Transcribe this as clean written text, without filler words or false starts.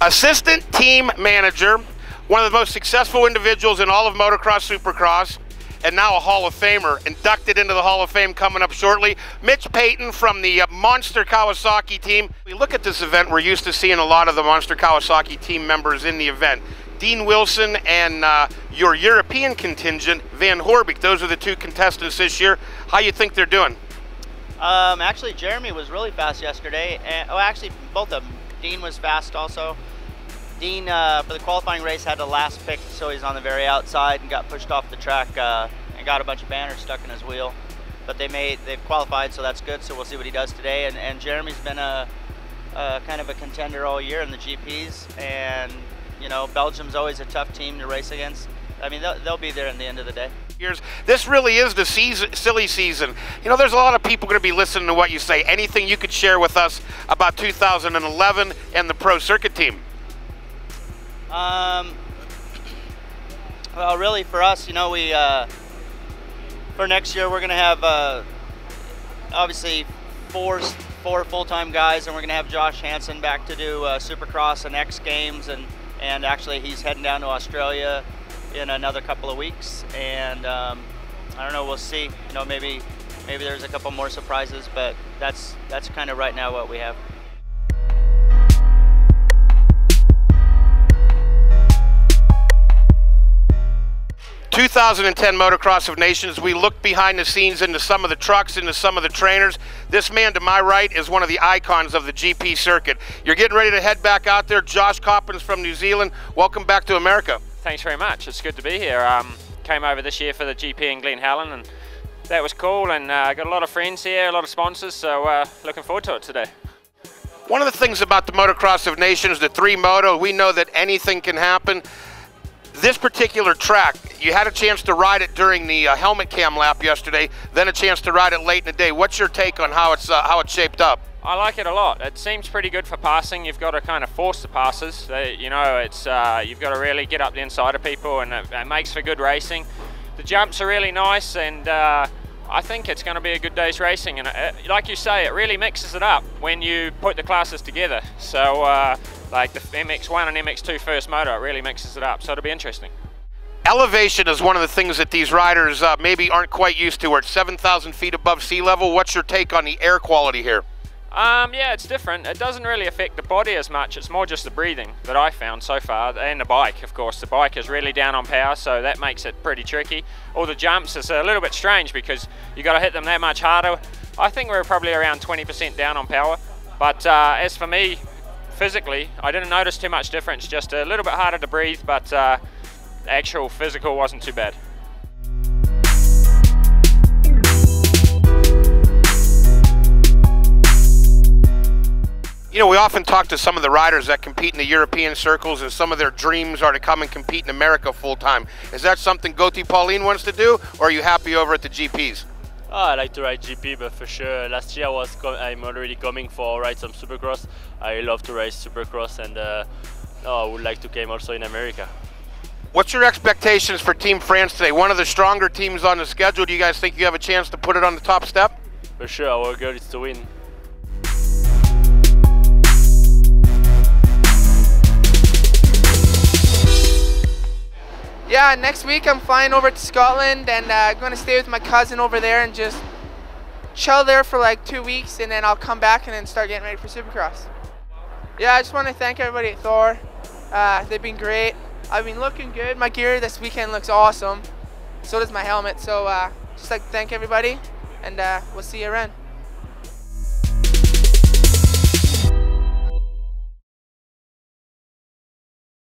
Assistant team manager, one of the most successful individuals in all of motocross, supercross, and now a Hall of Famer, inducted into the Hall of Fame coming up shortly. Mitch Payton from the Monster Kawasaki team. We look at this event, we're used to seeing a lot of the Monster Kawasaki team members in the event. Dean Wilson and your European contingent, Van Horbeek. Those are the two contestants this year. How you think they're doing? Actually, Jeremy was really fast yesterday. And, actually, both of them. Dean was fast also. Dean, for the qualifying race, had the last pick, so he's on the very outside and got pushed off the track and got a bunch of banners stuck in his wheel. But they've qualified, so that's good. So we'll see what he does today. And Jeremy's been a kind of a contender all year in the GPs. And you know, Belgium's always a tough team to race against. I mean, they'll be there in the end of the day. This really is the silly season. You know, there's a lot of people going to be listening to what you say. Anything you could share with us about 2011 and the pro circuit team? Well, really for us, you know, we for next year we're going to have obviously four full-time guys, and we're going to have Josh Hansen back to do Supercross and X Games, and actually he's heading down to Australia in another couple of weeks, and I don't know, we'll see. You know, maybe there's a couple more surprises, but that's kind of right now what we have. "2010 Motocross of Nations." We looked behind the scenes into some of the trucks, into some of the trainers. This man to my right is one of the icons of the GP circuit. You're getting ready to head back out there. Josh Coppins from New Zealand. Welcome back to America. Thanks very much. It's good to be here. Came over this year for the GP in Glen Helen, and that was cool, and got a lot of friends here, a lot of sponsors, so looking forward to it today. One of the things about the Motocross of Nations, the 3-moto, we know that anything can happen. This particular track, you had a chance to ride it during the helmet cam lap yesterday, then a chance to ride it late in the day. What's your take on how it's shaped up? I like it a lot. It seems pretty good for passing. You've got to kind of force the passes. You know, it's you've got to really get up the inside of people, and it makes for good racing. The jumps are really nice, and I think it's going to be a good day's racing. And like you say, it really mixes it up when you put the classes together. So like the MXoN and MX2 first moto, it really mixes it up. So it'll be interesting. Elevation is one of the things that these riders maybe aren't quite used to. We're at 7,000 feet above sea level. What's your take on the air quality here? Yeah, it's different. It doesn't really affect the body as much. It's more just the breathing that I found so far, and the bike, of course. The bike is really down on power, so that makes it pretty tricky. All the jumps is a little bit strange because you got to hit them that much harder. I think we're probably around 20% down on power, but as for me, physically, I didn't notice too much difference. Just a little bit harder to breathe, but the actual physical wasn't too bad. You know, we often talk to some of the riders that compete in the European circles, and some of their dreams are to come and compete in America full time. Is that something Gauthier Pauline wants to do, or are you happy over at the GPs? Oh, I like to ride GP, but for sure, last year I'm already coming for ride some Supercross. I love to race Supercross, and I would like to come also in America. What's your expectations for Team France today? One of the stronger teams on the schedule. Do you guys think you have a chance to put it on the top step? For sure, our goal is to win. Yeah, next week I'm flying over to Scotland, and I'm going to stay with my cousin over there and just chill there for like 2 weeks, and then I'll come back and then start getting ready for Supercross. Yeah, I just want to thank everybody at Thor. They've been great. I've been looking good. My gear this weekend looks awesome. So does my helmet. So just like to thank everybody, and we'll see you around.